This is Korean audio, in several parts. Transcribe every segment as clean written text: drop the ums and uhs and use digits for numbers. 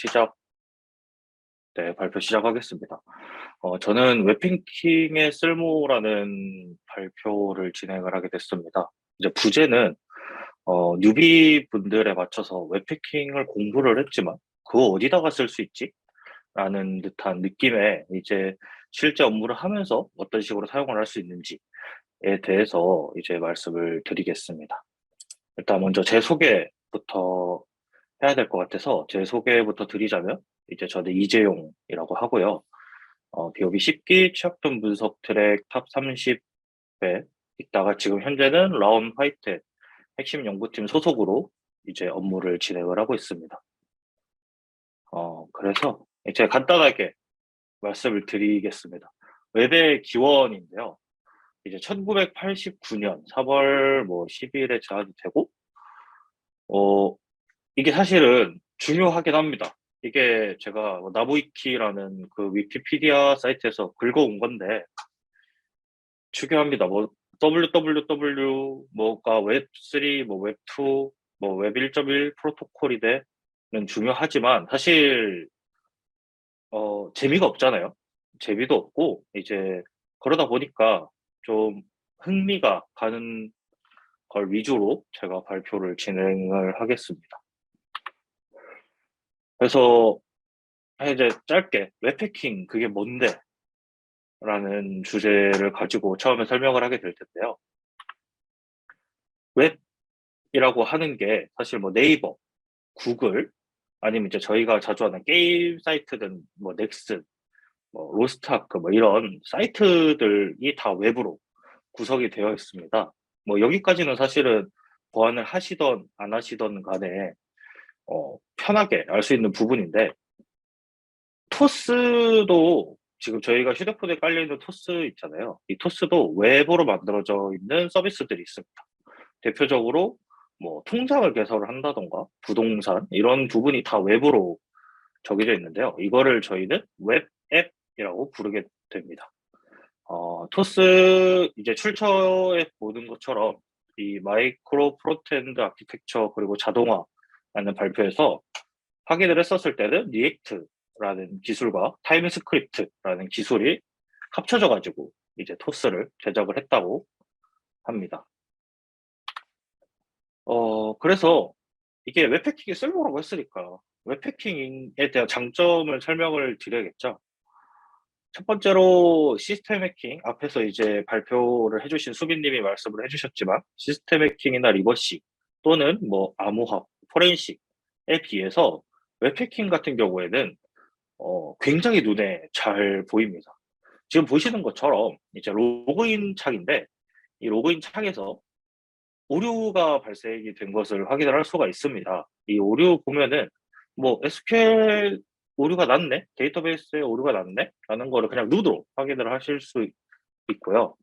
시작, 네, 발표 시작하겠습니다. 저는 웹패킹의 쓸모라는 발표를 진행을 하게 됐습니다. 이제 부제는, 뉴비 분들에 맞춰서 웹패킹을 공부를 했지만, 그거 어디다가 쓸 수 있지? 라는 듯한 느낌에 이제 실제 업무를 하면서 어떤 식으로 사용을 할 수 있는지에 대해서 이제 말씀을 드리겠습니다. 일단 먼저 제 소개부터 해야 될 것 같아서 제 소개부터 드리자면, 이제 저는 이재용이라고 하고요. BOB 10기 취약점 분석 트랙 탑 30에 있다가 지금 현재는 라운 화이트 핵심 연구팀 소속으로 이제 업무를 진행을 하고 있습니다. 그래서 이제 간단하게 말씀을 드리겠습니다. 웹의 기원인데요. 이제 1989년 4월 뭐 10일에 제안이 되고, 어, 이게 사실은 중요하긴 합니다. 이게 제가 나무위키라는 그 위키피디아 사이트에서 긁어온 건데, 중요합니다. 뭐 WWW 뭐가 웹3, 뭐 웹2, 뭐 웹 1.1 프로토콜이대는 중요하지만 사실 재미가 없잖아요. 재미도 없고 이제 그러다 보니까 좀 흥미가 가는 걸 위주로 제가 발표를 진행을 하겠습니다. 그래서 이제 짧게 웹패킹 그게 뭔데? 라는 주제를 가지고 처음에 설명을 하게 될 텐데요. 웹이라고 하는 게 사실 뭐 네이버, 구글, 아니면 이제 저희가 자주 하는 게임 사이트든 뭐 넥슨, 뭐 로스트아크 뭐 이런 사이트들이 다 웹으로 구성이 되어 있습니다. 뭐 여기까지는 사실은 보안을 하시던 안 하시던 간에 편하게 알 수 있는 부분인데, 토스도 지금 저희가 휴대폰에 깔려 있는 토스 있잖아요. 이 토스도 웹으로 만들어져 있는 서비스들이 있습니다. 대표적으로 뭐 통장을 개설을 한다던가 부동산 이런 부분이 다 웹으로 적용되어 있는데요. 이거를 저희는 웹 앱이라고 부르게 됩니다. 토스 이제 출처에 보는 것처럼 이 마이크로 프론트엔드 아키텍처 그리고 자동화라는 발표에서 확인을 했었을 때는 리액트라는 기술과 타임스크립트라는 기술이 합쳐져 가지고 이제 토스를 제작을 했다고 합니다. 그래서 이게 웹패킹이 쓸모라고 했으니까 웹패킹에 대한 장점을 설명을 드려야겠죠. 첫 번째로 시스템 해킹, 앞에서 이제 발표를 해주신 수빈님이 말씀을 해주셨지만 시스템 해킹이나 리버시 또는 뭐 암호학, 포렌식에 비해서 웹해킹 같은 경우에는 굉장히 눈에 잘 보입니다. 지금 보시는 것처럼 이제 로그인 창인데 이 로그인 창에서 오류가 발생이 된 것을 확인을 할 수가 있습니다. 이 오류 보면은 뭐 SQL 오류가 났네, 데이터베이스에 오류가 났네 라는 거를 그냥 누드로 확인을 하실 수 있고요.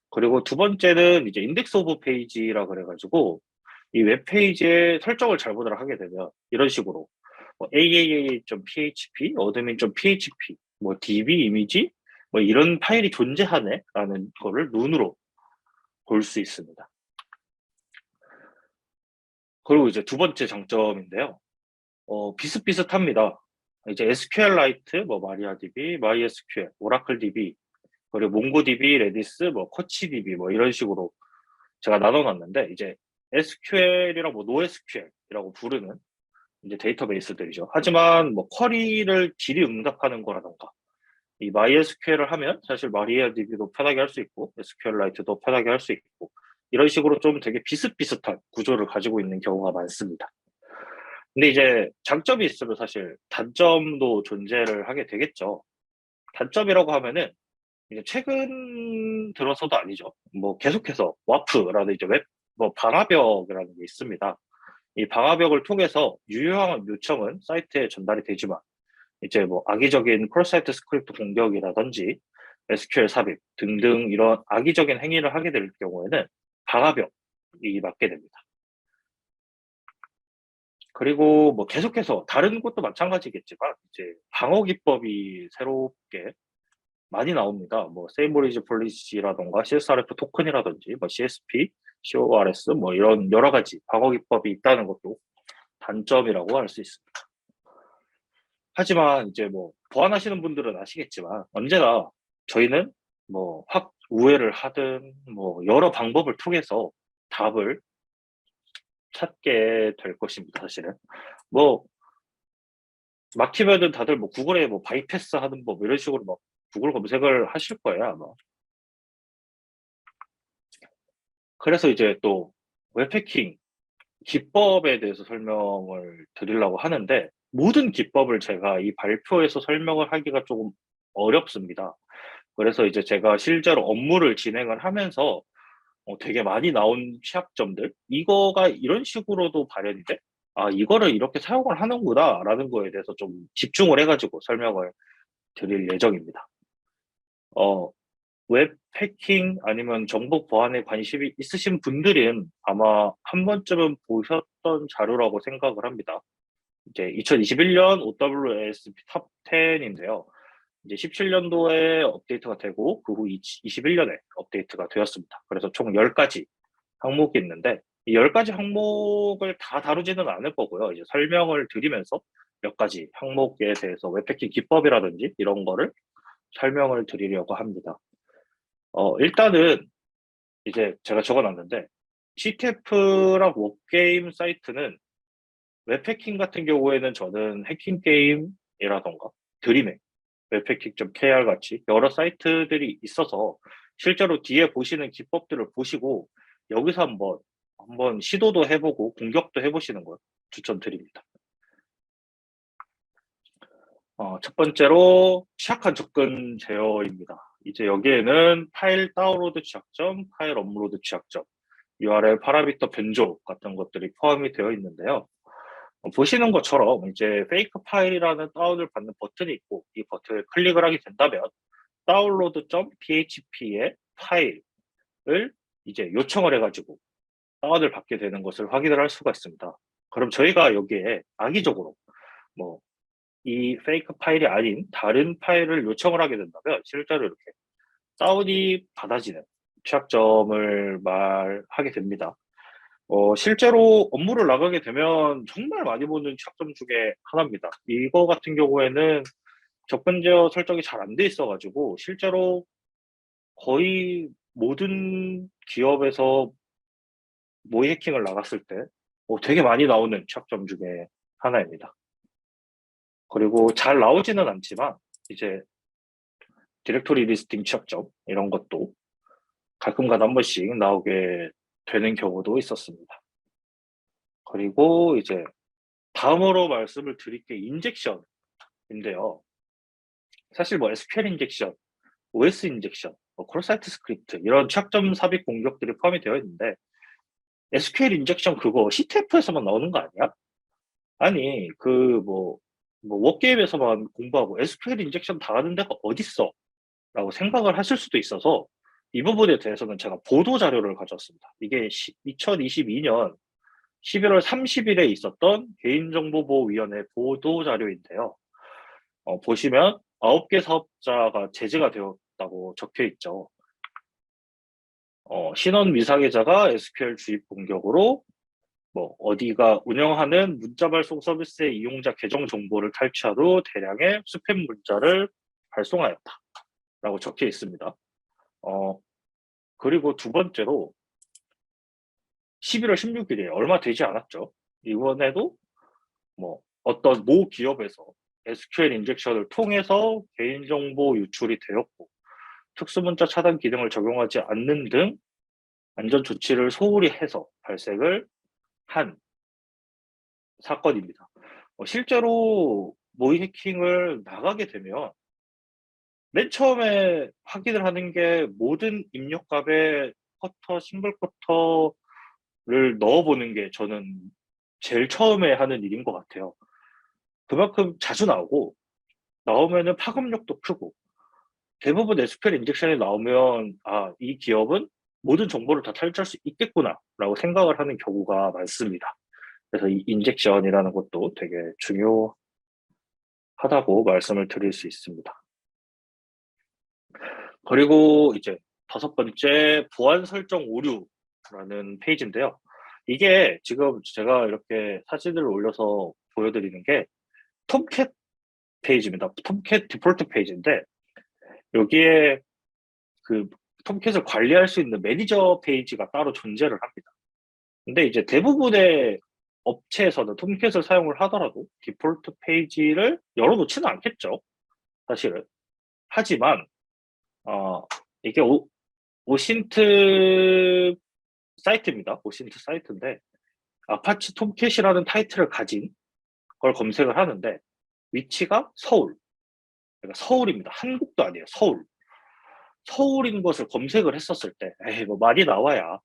그리고 두 번째는 이제 인덱스 오브 페이지라 그래가지고 이 웹페이지에 설정을 잘못을 하게 되면 이런 식으로 뭐 aaa.php, admin.php, 뭐 db 이미지 뭐 이런 파일이 존재하네라는 거를 눈으로 볼 수 있습니다. 그리고 이제 두 번째 장점인데요. 비슷비슷합니다. 이제 SQLite, 뭐 MariaDB, MySQL, OracleDB, 그리고 MongoDB, 레디스, 뭐 코치DB 뭐 이런 식으로 제가 나눠놨는데 이제 SQL이랑 뭐 NoSQL이라고 부르는 이제 데이터베이스들이죠. 하지만 뭐 쿼리를 질의응답하는 거라던가 이 MySQL을 하면 사실 MariaDB도 편하게 할 수 있고 SQLite도 편하게 할 수 있고 이런 식으로 좀 되게 비슷비슷한 구조를 가지고 있는 경우가 많습니다. 근데 이제 장점이 있으면 사실 단점도 존재를 하게 되겠죠. 단점이라고 하면은 이제 최근 들어서도 아니죠. 뭐 계속해서 와프라는 이제 웹, 뭐 방화벽이라는 게 있습니다. 이 방화벽을 통해서 유효한 요청은 사이트에 전달이 되지만 이제 뭐 악의적인 크로사이트 스크립트 공격이라든지 SQL 삽입 등등 이런 악의적인 행위를 하게 될 경우에는 방화벽이 맞게 됩니다. 그리고 뭐 계속해서 다른 곳도 마찬가지겠지만 이제 방어 기법이 새롭게 많이 나옵니다. 뭐 세이브리지 폴리시라던가 CSRF 토큰이라든지 뭐 CSP, CORS 뭐 이런 여러 가지 방어 기법이 있다는 것도 단점이라고 할 수 있습니다. 하지만 이제 뭐 보안하시는 분들은 아시겠지만 언제나 저희는 뭐 확 우회를 하든 뭐 여러 방법을 통해서 답을 찾게 될 것입니다, 사실은. 뭐 막히면은 다들 뭐 구글에 뭐 바이패스 하는 법 이런 식으로 막 구글 검색을 하실 거예요, 아마. 그래서 이제 또 웹해킹 기법에 대해서 설명을 드리려고 하는데 모든 기법을 제가 이 발표에서 설명을 하기가 조금 어렵습니다. 그래서 이제 제가 실제로 업무를 진행을 하면서 되게 많이 나온 취약점들, 이거가 이런 식으로도 발현이 돼? 아, 이거를 이렇게 사용을 하는구나라는 거에 대해서 좀 집중을 해가지고 설명을 드릴 예정입니다. 어, 웹 해킹 아니면 정보 보안에 관심이 있으신 분들은 아마 한 번쯤은 보셨던 자료라고 생각을 합니다. 이제 2021년 OWASP 탑 10인데요. 이제 17년도에 업데이트가 되고 그 후 21년에 업데이트가 되었습니다. 그래서 총 10가지 항목이 있는데 이 10가지 항목을 다 다루지는 않을 거고요. 이제 설명을 드리면서 몇 가지 항목에 대해서 웹패킹 기법이라든지 이런 거를 설명을 드리려고 합니다. 일단은 이제 제가 적어놨는데 CTF랑 워게임 사이트는 웹해킹 같은 경우에는 저는 해킹 게임이라던가 드림의 웹해킹.kr 같이 여러 사이트들이 있어서 실제로 뒤에 보시는 기법들을 보시고 여기서 한번 시도도 해보고 공격도 해보시는 걸 추천드립니다. 첫 번째로 취약한 접근 제어입니다. 이제 여기에는 파일 다운로드 취약점, 파일 업로드 취약점, URL 파라미터 변조 같은 것들이 포함이 되어 있는데요. 보시는 것처럼 이제 페이크 파일이라는 다운을 받는 버튼이 있고 이 버튼을 클릭을 하게 된다면 download.php의 파일을 이제 요청을 해가지고 다운을 받게 되는 것을 확인을 할 수가 있습니다. 그럼 저희가 여기에 악의적으로 뭐 이 페이크 파일이 아닌 다른 파일을 요청을 하게 된다면 실제로 이렇게 다운이 받아지는 취약점을 말하게 됩니다. 실제로 업무를 나가게 되면 정말 많이 보는 취약점 중에 하나입니다. 이거 같은 경우에는 접근 제어 설정이 잘 안 돼 있어가지고 실제로 거의 모든 기업에서 모의 해킹을 나갔을 때 되게 많이 나오는 취약점 중에 하나입니다. 그리고 잘 나오지는 않지만 이제 디렉토리 리스팅 취약점 이런 것도 가끔가다 한 번씩 나오게 되는 경우도 있었습니다. 그리고 이제 다음으로 말씀을 드릴 게 인젝션인데요. 사실 뭐 SQL 인젝션, OS 인젝션, 크로사이트 스크립트 이런 취약점 삽입 공격들이 포함이 되어 있는데 SQL 인젝션 그거 CTF에서만 나오는 거 아니야? 아니 워게임에서만 공부하고 SQL 인젝션 다 하는 데가 어딨어? 라고 생각을 하실 수도 있어서 이 부분에 대해서는 제가 보도 자료를 가져왔습니다. 이게 2022년 11월 30일에 있었던 개인정보보호위원회 보도 자료인데요. 보시면 9개 사업자가 제재가 되었다고 적혀 있죠. 신원 미사계자가 SQL 주입 공격으로 어디가 운영하는 문자 발송 서비스의 이용자 계정 정보를 탈취한 후 대량의 스팸 문자를 발송하였다. 라고 적혀 있습니다. 그리고 두 번째로 11월 16일에 얼마 되지 않았죠. 이번에도 어떤 모 기업에서 SQL 인젝션을 통해서 개인정보 유출이 되었고 특수문자 차단 기능을 적용하지 않는 등 안전 조치를 소홀히 해서 발생을 한 사건입니다. 실제로 모의 해킹을 나가게 되면 맨 처음에 확인을 하는 게 모든 입력값에 쿼터, 싱글 쿼터를 넣어보는 게 저는 제일 처음에 하는 일인 것 같아요. 그만큼 자주 나오고 나오면은 파급력도 크고 대부분 SQL 인젝션이 나오면 이 기업은 모든 정보를 다 탈취할 수 있겠구나라고 생각을 하는 경우가 많습니다. 그래서 이 인젝션이라는 것도 되게 중요하다고 말씀을 드릴 수 있습니다. 그리고 이제 다섯 번째 보안 설정 오류라는 페이지인데요. 이게 지금 제가 이렇게 사진을 올려서 보여드리는 게 톰캣 페이지입니다. 톰캣 디폴트 페이지인데 여기에 그 톰캣을 관리할 수 있는 매니저 페이지가 따로 존재를 합니다. 근데 이제 대부분의 업체에서는 톰캣을 사용을 하더라도 디폴트 페이지를 열어놓지는 않겠죠. 사실은. 하지만 이게 오신트 사이트입니다. 오신트 사이트인데 아파치 톰캣이라는 타이틀을 가진 걸 검색을 하는데 위치가 서울. 그러니까 서울입니다. 한국도 아니에요. 서울. 서울인 것을 검색을 했었을 때, 에이, 뭐 많이 나와야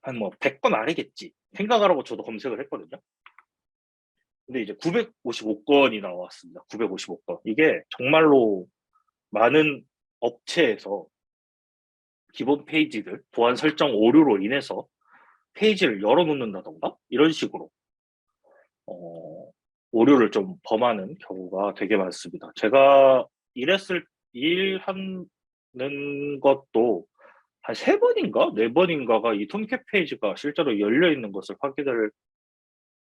한 뭐 100건 아니겠지. 생각을 하고 저도 검색을 했거든요. 근데 이제 955건이 나왔습니다. 955건. 이게 정말로 많은 업체에서 기본 페이지들, 보안 설정 오류로 인해서 페이지를 열어놓는다던가 이런 식으로 어, 오류를 좀 범하는 경우가 되게 많습니다. 제가 일하는 것도 한 3번인가 4번인가가 이 톰캣 페이지가 실제로 열려 있는 것을 확인을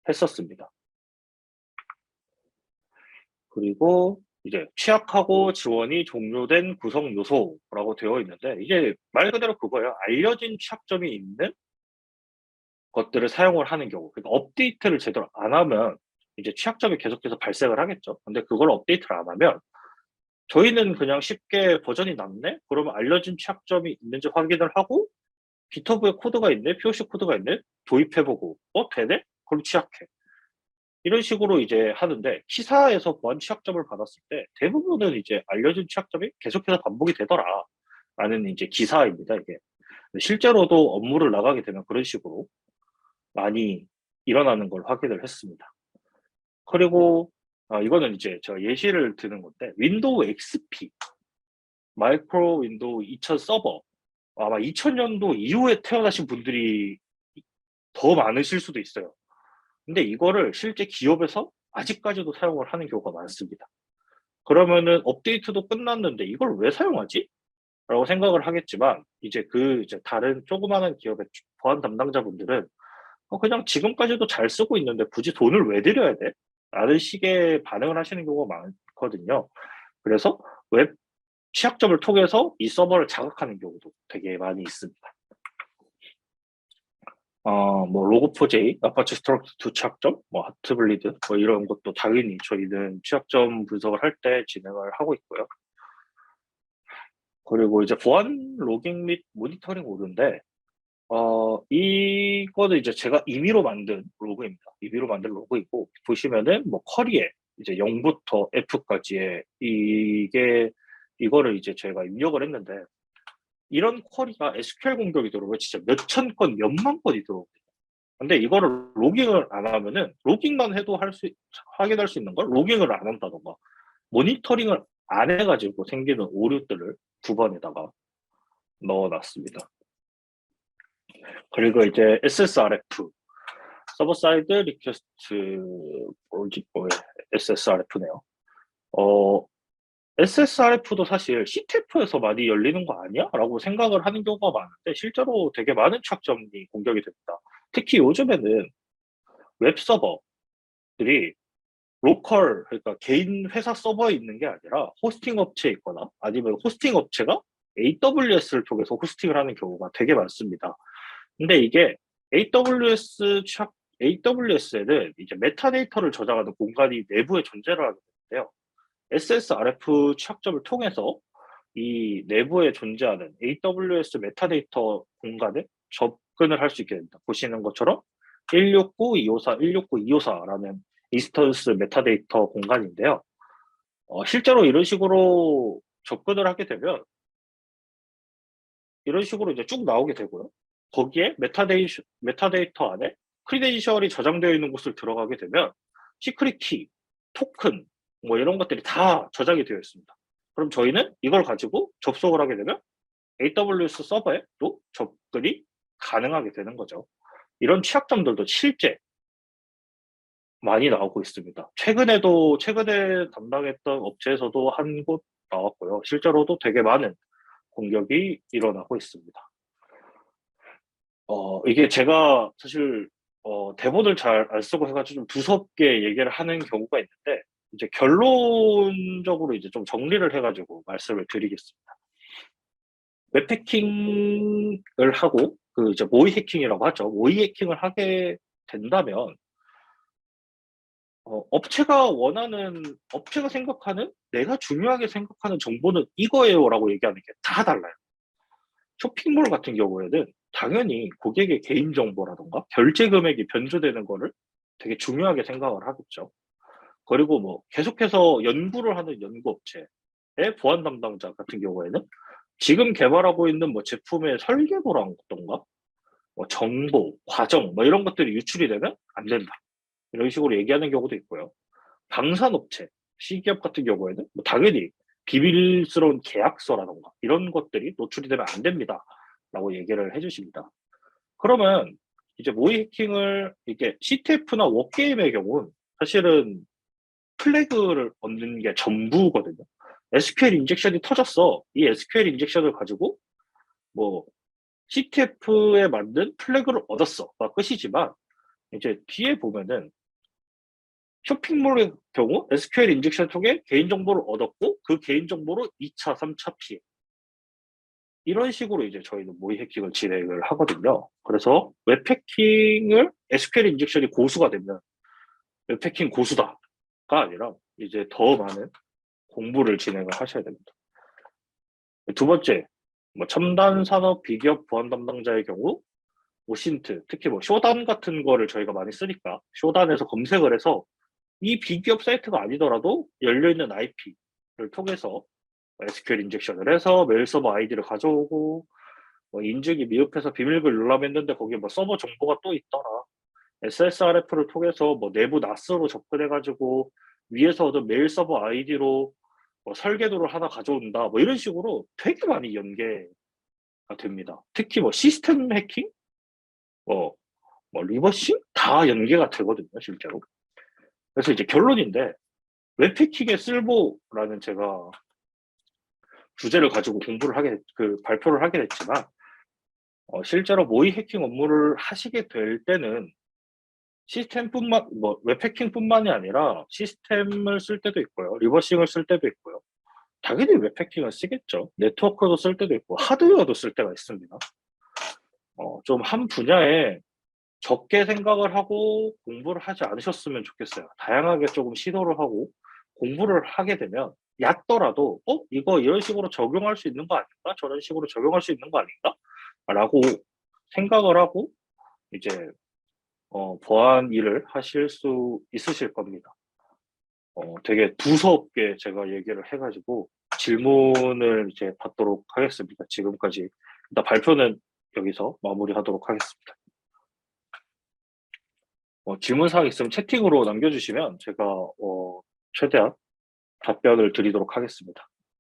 했었습니다. 그리고 이제 취약하고 지원이 종료된 구성 요소라고 되어 있는데 이게 말 그대로 그거예요. 알려진 취약점이 있는 것들을 사용을 하는 경우. 그러니까 업데이트를 제대로 안 하면 이제 취약점이 계속해서 발생을 하겠죠. 근데 그걸 업데이트를 안 하면 저희는 그냥 쉽게 버전이 낮네? 그러면 알려진 취약점이 있는지 확인을 하고 기터브에 코드가 있네? POC 코드가 있네? 도입해보고 되네? 그럼 취약해. 이런 식으로 이제 하는데 키사에서 보안 취약점을 받았을 때 대부분은 이제 알려진 취약점이 계속해서 반복이 되더라 라는 이제 기사입니다 이게. 실제로도 업무를 나가게 되면 그런 식으로 많이 일어나는 걸 확인을 했습니다. 그리고 이거는 이제 제가 예시를 드는 건데 윈도우 XP 마이크로 윈도우 2000 서버 아마 2000년도 이후에 태어나신 분들이 더 많으실 수도 있어요. 근데 이거를 실제 기업에서 아직까지도 사용을 하는 경우가 많습니다. 그러면은 업데이트도 끝났는데 이걸 왜 사용하지? 라고 생각을 하겠지만 이제 다른 조그마한 기업의 보안 담당자분들은 그냥 지금까지도 잘 쓰고 있는데 굳이 돈을 왜 들여야 돼? 라는 식의 반응을 하시는 경우가 많거든요. 그래서 웹 취약점을 통해서 이 서버를 자극하는 경우도 되게 많이 있습니다. 뭐 로그4j, 아파치 스트럭트2 취약점, 뭐 하트블리드, 뭐 이런 것도 당연히 저희는 취약점 분석을 할 때 진행을 하고 있고요. 그리고 이제 보안 로깅 및 모니터링 오류인데, 이거는 이제 제가 임의로 만든 로그입니다. 임의로 만든 로그이고, 보시면은 뭐 쿼리에 이제 0부터 F까지의 이거를 이제 제가 입력을 했는데, 이런 쿼리가 SQL 공격이 들어오면 진짜 몇천 건, 몇만 건이 들어옵니다. 근데 이거를 로깅을 안 하면은 로깅만 해도 확인할 수 있는 걸 로깅을 안 한다던가 모니터링을 안 해가지고 생기는 오류들을 9번에다가 넣어놨습니다. 그리고 이제 SSRF 서버 사이드 리퀘스트 SSRF네요. SSRF도 사실 CTF에서 많이 열리는 거 아니야? 라고 생각을 하는 경우가 많은데 실제로 되게 많은 취약점이 공격이 됩니다. 특히 요즘에는 웹 서버들이 로컬, 그러니까 개인 회사 서버에 있는 게 아니라 호스팅 업체에 있거나 아니면 호스팅 업체가 AWS를 통해서 호스팅을 하는 경우가 되게 많습니다. 근데 이게 AWS에는 이제 메타데이터를 저장하는 공간이 내부에 존재를 하게 되는데요. SSRF 취약점을 통해서 이 내부에 존재하는 AWS 메타데이터 공간에 접근을 할 수 있게 됩니다. 보시는 것처럼 169.254, 169.254라는 인스턴스 메타데이터 공간인데요. 실제로 이런 식으로 접근을 하게 되면 이런 식으로 이제 쭉 나오게 되고요. 거기에 메타데이터 안에 크리덴셜이 저장되어 있는 곳을 들어가게 되면 시크릿 키, 토큰 뭐 이런 것들이 다 저장이 되어 있습니다. 그럼 저희는 이걸 가지고 접속을 하게 되면 AWS 서버에 또 접근이 가능하게 되는 거죠. 이런 취약점들도 실제 많이 나오고 있습니다. 최근에 담당했던 업체에서도 한 곳 나왔고요. 실제로도 되게 많은 공격이 일어나고 있습니다. 이게 제가 사실 대본을 잘 안 쓰고 해가지고 좀 두섭게 얘기를 하는 경우가 있는데 이제 결론적으로 이제 좀 정리를 해가지고 말씀을 드리겠습니다. 웹해킹을 하고 그 이제 모의 해킹이라고 하죠. 모의 해킹을 하게 된다면 업체가 생각하는 내가 중요하게 생각하는 정보는 이거예요라고 얘기하는 게 다 달라요. 쇼핑몰 같은 경우에는 당연히 고객의 개인정보라던가 결제 금액이 변조되는 거를 되게 중요하게 생각을 하겠죠. 그리고 뭐 계속해서 연구를 하는 연구업체의 보안 담당자 같은 경우에는 지금 개발하고 있는 뭐 제품의 설계도라던가 뭐 정보, 과정 뭐 이런 것들이 유출이 되면 안 된다. 이런 식으로 얘기하는 경우도 있고요. 방산업체, C기업 같은 경우에는 뭐 당연히 비밀스러운 계약서라던가 이런 것들이 노출이 되면 안 됩니다. 라고 얘기를 해주십니다. 그러면 이제 모의 해킹을 이게 CTF나 워게임의 경우는 사실은 플래그를 얻는 게 전부거든요. SQL 인젝션이 터졌어. 이 SQL 인젝션을 가지고 뭐 CTF에 맞는 플래그를 얻었어가 끝이지만 이제 뒤에 보면은 쇼핑몰의 경우 SQL 인젝션 통해 개인정보를 얻었고 그 개인정보로 2차, 3차 피해. 이런 식으로 이제 저희는 모의 해킹을 진행을 하거든요. 그래서 웹 해킹을 SQL 인젝션이 고수가 되면 웹 해킹 고수다가 아니라 이제 더 많은 공부를 진행을 하셔야 됩니다. 두 번째, 뭐 첨단 산업 비기업 보안 담당자의 경우 오신트, 특히 뭐 쇼단 같은 거를 저희가 많이 쓰니까 쇼단에서 검색을 해서 이 비기업 사이트가 아니더라도 열려있는 IP를 통해서 SQL 인젝션을 해서 메일 서버 아이디를 가져오고 뭐 인증이 미흡해서 비밀글 눌러했는데 거기에 뭐 서버 정보가 또 있더라. SSRF를 통해서 뭐 내부 나스로 접근해가지고 위에서 얻은 메일 서버 아이디로 뭐 설계도를 하나 가져온다. 뭐 이런 식으로 되게 많이 연계가 됩니다. 특히 뭐 시스템 해킹, 뭐, 뭐 리버싱 다 연계가 되거든요, 실제로. 그래서 이제 결론인데 웹해킹의 쓸모라는 제가 주제를 가지고 발표를 하게 됐지만 실제로 모의 해킹 업무를 하시게 될 때는 웹해킹뿐만이 아니라 시스템을 쓸 때도 있고요. 리버싱을 쓸 때도 있고요. 당연히 웹해킹을 쓰겠죠. 네트워크도 쓸 때도 있고, 하드웨어도 쓸 때가 있습니다. 좀 한 분야에 적게 생각을 하고 공부를 하지 않으셨으면 좋겠어요. 다양하게 조금 시도를 하고 공부를 하게 되면 얕더라도, 이거 이런 식으로 적용할 수 있는 거 아닌가? 저런 식으로 적용할 수 있는 거 아닌가? 라고 생각을 하고, 이제 보안 일을 하실 수 있으실 겁니다. 되게 두서없게 제가 얘기를 해가지고 질문을 이제 받도록 하겠습니다. 지금까지. 일단 발표는 여기서 마무리하도록 하겠습니다. 질문사항 있으면 채팅으로 남겨주시면 제가 최대한 답변을 드리도록 하겠습니다.